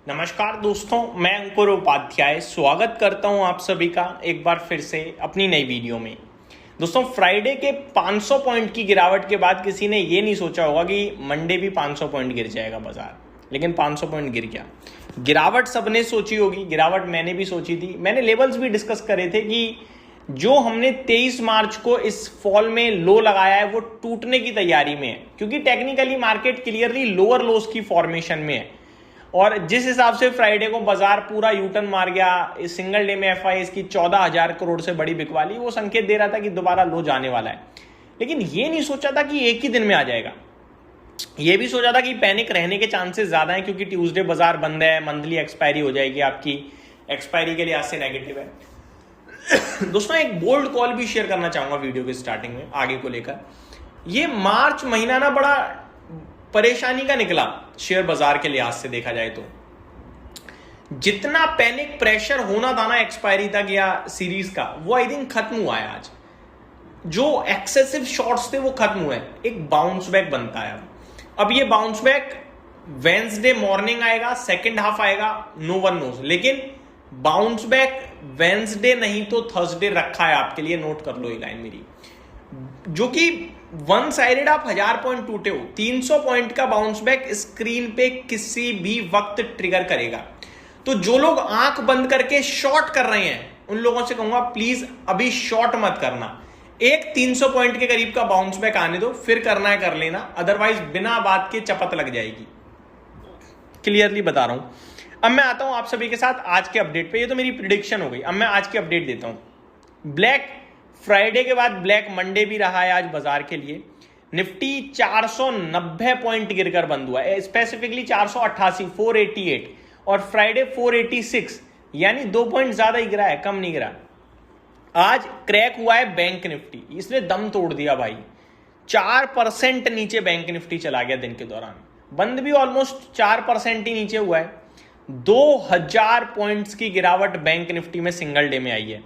नमस्कार दोस्तों, मैं अंकुर उपाध्याय स्वागत करता हूं आप सभी का एक बार फिर से अपनी नई वीडियो में। दोस्तों, फ्राइडे के 500 पॉइंट की गिरावट के बाद किसी ने ये नहीं सोचा होगा कि मंडे भी 500 पॉइंट गिर जाएगा बाजार, लेकिन 500 पॉइंट गिर गया। गिरावट सबने सोची होगी, गिरावट मैंने भी सोची थी। मैंने लेवल्स भी डिस्कस करे थे कि जो हमने 23 मार्च को इस फॉल में लो लगाया है वो टूटने की तैयारी में है, क्योंकि technically market clearly lower loss की फॉर्मेशन में है। और जिस हिसाब से फ्राइडे को बाजार पूरा यूटर्न मार गया, इस सिंगल डे में एफआईआई की 14,000 करोड़ से बड़ी बिकवाली, वो संकेत दे रहा था कि दोबारा लो जाने वाला है। लेकिन ये नहीं सोचा था कि एक ही दिन में आ जाएगा। ये भी सोचा था कि पैनिक रहने के चांसेस ज्यादा हैं, क्योंकि ट्यूसडे बाजार बंद है, मंथली एक्सपायरी हो जाएगी, आपकी एक्सपायरी के लिए आज से नेगेटिव है। दोस्तों, एक बोल्ड कॉल भी शेयर करना चाहूंगा वीडियो के स्टार्टिंग में आगे को लेकर। ये मार्च महीना ना बड़ा परेशानी का निकला शेयर बाजार के लिहाज से देखा जाए तो। जितना पैनिक प्रेशर होना था ना एक्सपायरी तक या सीरीज का, वो आई थिंक खत्म हुआ है आज। जो एक्सेसिव शॉर्ट्स थे वो खत्म हुए, एक बाउंस बैक बनता है अब ये बाउंस बैक वेंसडे मॉर्निंग आएगा, सेकेंड हाफ आएगा, नो वन नोज। लेकिन बाउंस बैक वेंसडे नहीं तो थर्सडे रखा है आपके लिए, नोट कर लो ये लाइन मेरी, जो कि वन साइडेड आप 1000 पॉइंट टूटे हो। 300 पॉइंट का बाउंस बैक स्क्रीन पे किसी भी वक्त ट्रिगर करेगा। तो जो लोग आंख बंद करके शॉर्ट कर रहे हैं उन लोगों से कहूंगा प्लीज अभी शॉर्ट मत करना। एक 300 पॉइंट के करीब का बाउंस बैक आने दो, फिर करना है कर लेना, अदरवाइज बिना बात के चपत लग जाएगी। क्लियरली बता रहा हूं। अब मैं आता हूं आप सभी के साथ आज के अपडेट पे। ये तो मेरी प्रिडिक्शन हो गई, अब मैं आज की अपडेट देता हूं। ब्लैक फ्राइडे के बाद ब्लैक मंडे भी रहा है आज बाजार के लिए। निफ्टी 490 पॉइंट गिरकर बंद हुआ है, स्पेसिफिकली 488, 488, और फ्राइडे 486, यानी 2 पॉइंट ज्यादा ही गिरा है, कम नहीं गिरा। आज क्रैक हुआ है बैंक निफ्टी, इसने दम तोड़ दिया भाई। 4% नीचे बैंक निफ्टी चला गया दिन के दौरान, बंद भी ऑलमोस्ट 4% ही नीचे हुआ है। 2000 पॉइंट्स की गिरावट बैंक निफ्टी में सिंगल डे में आई है।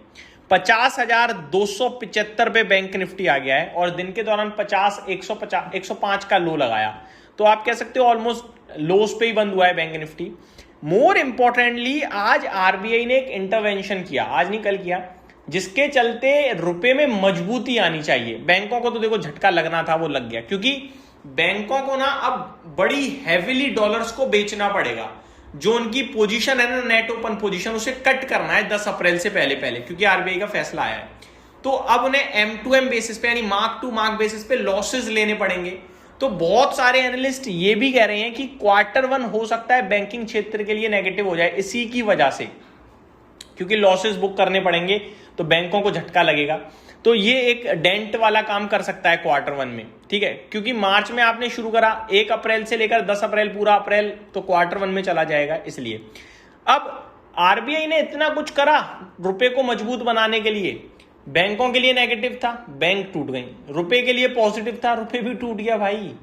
50,275 पे बैंक निफ्टी आ गया है और दिन के दौरान 105 का लो लगाया। तो आप कह सकते हो ऑलमोस्ट लोस पे ही बंद हुआ है बैंक निफ्टी। मोर इंपॉर्टेंटली आज आरबीआई ने एक इंटरवेंशन किया, आज नहीं कल किया, जिसके चलते रुपए में मजबूती आनी चाहिए। बैंकों को तो देखो झटका लगना था, वो लग गया, क्योंकि बैंकों को ना अब बड़ी हैवीली डॉलर्स को बेचना पड़ेगा। जो उनकी पोजीशन है ना, नेट ओपन पोजीशन, उसे कट करना है 10 अप्रैल से पहले क्योंकि आरबीआई का फैसला आया है। तो अब उन्हें M2M बेसिस पे यानी मार्क टू मार्क बेसिस पे लॉसेस लेने पड़ेंगे। तो बहुत सारे एनालिस्ट ये भी कह रहे हैं कि Q1 हो सकता है बैंकिंग क्षेत्र के लिए नेगेटिव हो जाए, इसी की वजह से, क्योंकि लॉसेस बुक करने पड़ेंगे तो बैंकों को झटका लगेगा। तो ये एक डेंट वाला काम कर सकता है Q1 में, ठीक है, क्योंकि मार्च में आपने शुरू करा, 1 अप्रैल से लेकर 10 अप्रैल, पूरा अप्रैल तो Q1 में चला जाएगा। इसलिए अब आरबीआई ने इतना कुछ करा रुपए को मजबूत बनाने के लिए। बैंकों के लिए नेगेटिव था, बैंक टूट गई, रुपए के लिए पॉजिटिव था, रुपए भी टूट गया भाई।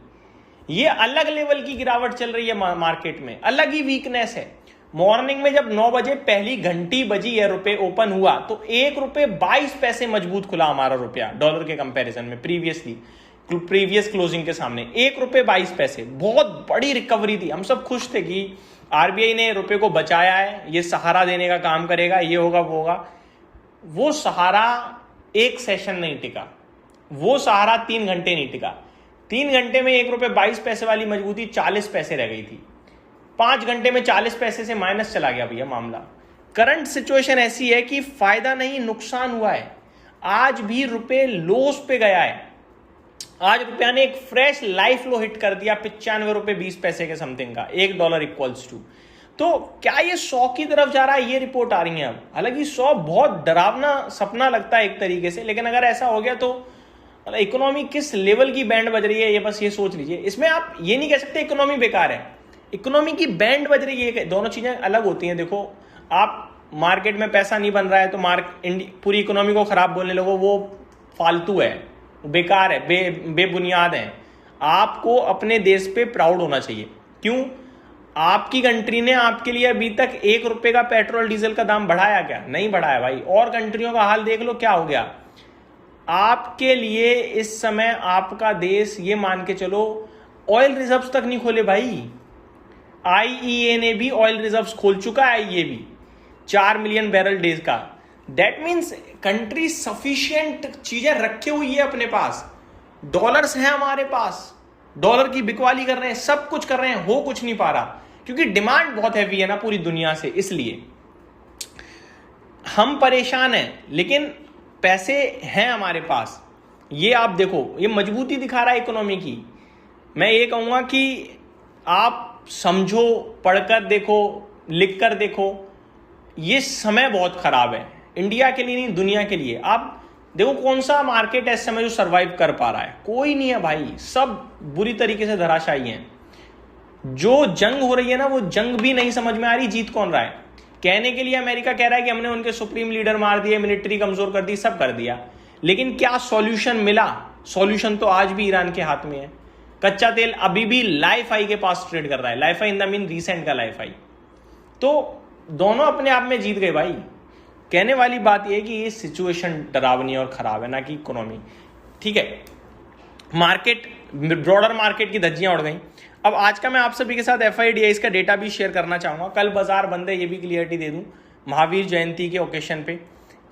ये अलग लेवल की गिरावट चल रही है मार्केट में, अलग ही वीकनेस है। मॉर्निंग में जब 9 बजे पहली घंटी बजी है, रुपए ओपन हुआ, तो ₹1.22 मजबूत खुला हमारा रुपया डॉलर के कंपैरिजन में। प्रीवियस क्लोजिंग के सामने ₹1.22, बहुत बड़ी रिकवरी थी। हम सब खुश थे कि आरबीआई ने रुपए को बचाया है, ये सहारा देने का काम करेगा, ये होगा वो होगा। वो सहारा एक सेशन नहीं टिका, वो सहारा 3 घंटे नहीं टिका। 3 घंटे में ₹1.22 वाली मजबूती 40 पैसे रह गई थी। 5 घंटे में 40 पैसे से माइनस चला गया भैया मामला। करंट सिचुएशन ऐसी है कि फायदा नहीं नुकसान हुआ है। आज भी रुपए लोस पे गया है। आज रुपया ने एक फ्रेश लाइफ लो हिट कर दिया, ₹95.20 के समथिंग का, $1 इक्वल्स टू। तो क्या ये 100 की तरफ जा रहा है, ये रिपोर्ट आ रही है अब। हालांकि 100 बहुत डरावना सपना लगता है एक तरीके से, लेकिन अगर ऐसा हो गया तो इकोनॉमी किस लेवल की बैंड बज रही है, ये बस ये सोच लीजिए। इसमें आप ये नहीं कह सकते इकोनॉमी बेकार है, इकोनॉमी की बैंड बज रही है, दोनों चीजें अलग होती हैं। देखो, आप मार्केट में पैसा नहीं बन रहा है तो पूरी इकोनॉमी को खराब बोलने लगो, वो फालतू है, बेकार है, बेबुनियाद है। आपको अपने देश पे प्राउड होना चाहिए। क्यों? आपकी कंट्री ने आपके लिए अभी तक ₹1 का पेट्रोल डीजल का दाम बढ़ाया क्या? नहीं बढ़ाया भाई। और कंट्रियों का हाल देख लो क्या हो गया। आपके लिए इस समय आपका देश, ये मान के चलो, ऑयल रिजर्व्स तक नहीं खोले भाई। आईईए ने भी ऑयल रिजर्व्स खोल चुका है, आईईए भी 4 मिलियन बैरल डेज का। दैट मीन्स कंट्री सफिशिएंट चीजें रखे हुई है अपने पास, डॉलर्स हैं हमारे पास, डॉलर की बिकवाली कर रहे हैं, सब कुछ कर रहे हैं, हो कुछ नहीं पा रहा क्योंकि डिमांड बहुत हैवी है ना पूरी दुनिया से। इसलिए हम परेशान हैं, लेकिन पैसे हैं हमारे पास। ये आप देखो, ये मजबूती दिखा रहा है इकोनॉमी की। मैं ये कहूंगा कि आप समझो, पढ़कर देखो, लिखकर देखो, ये समय बहुत खराब है इंडिया के लिए नहीं, दुनिया के लिए। आप देखो कौन सा मार्केट है इस समय जो सरवाइव कर पा रहा है, कोई नहीं है भाई, सब बुरी तरीके से धराशायी हैं। जो जंग हो रही है ना, वो जंग भी नहीं समझ में आ रही जीत कौन रहा है। कहने के लिए अमेरिका कह रहा है कि हमने उनके सुप्रीम लीडर मार दिए, मिलिट्री कमजोर कर दी, सब कर दिया, लेकिन क्या सॉल्यूशन मिला? सॉल्यूशन तो आज भी ईरान के हाथ में है। कच्चा तेल अभी भी लाइफाई के पास ट्रेड कर रहा है, Li-Fi in the mean recent का लाइफाई। तो दोनों अपने आप में जीत गए भाई। कहने वाली बात यह है कि ये सिचुएशन डरावनी और खराब है ना कि इकोनॉमी। ठीक है, मार्केट, ब्रॉडर मार्केट की धज्जियां उड़ गई। अब आज का मैं आप सभी के साथ FIDIs का डेटा भी शेयर करना चाहूंगा। कल बाजार बंद है, ये भी क्लियरिटी दे दूं, महावीर जयंती के ओकेशन पे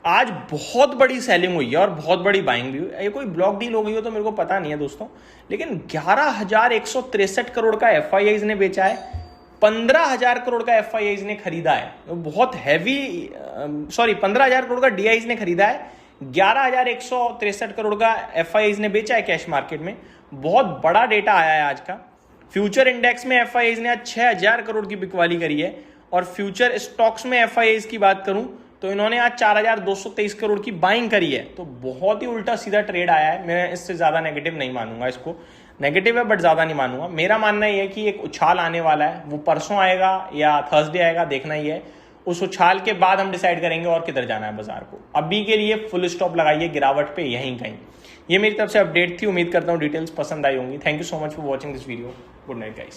आज बहुत बड़ी सेलिंग हुई है और बहुत बड़ी बाइंग भी हुई। ये कोई ब्लॉक डील हो गई हो तो मेरे को पता नहीं है दोस्तों, लेकिन 11,163 करोड़ का FIIs ने बेचा है, 15,000 करोड़ का FIIs ने खरीदा है। बहुत हैवी, 15,000 करोड़ का DIs ने खरीदा है, 11,163 करोड़ का FIIs ने बेचा है कैश मार्केट में। बहुत बड़ा डेटा आया है आज का। फ्यूचर इंडेक्स में FIIs ने आज 6,000 करोड़ की बिकवाली करी है, और फ्यूचर स्टॉक्स में FIIs की बात करूं तो इन्होंने आज 4,223 करोड़ की बाइंग करी है। तो बहुत ही उल्टा सीधा ट्रेड आया है। मैं इससे ज्यादा नेगेटिव नहीं मानूंगा, इसको नेगेटिव है बट ज्यादा नहीं मानूंगा। मेरा मानना यह है कि एक उछाल आने वाला है, वो परसों आएगा या थर्सडे आएगा, देखना ही है। उस उछाल के बाद हम डिसाइड करेंगे और किधर जाना है बाजार को। अभी के लिए फुल स्टॉप लगाइए गिरावट पे यहीं कहीं। ये मेरी तरफ से अपडेट थी, उम्मीद करता हूँ डिटेल्स पसंद आई होंगी। Thank you so much for watching this video. Good night guys.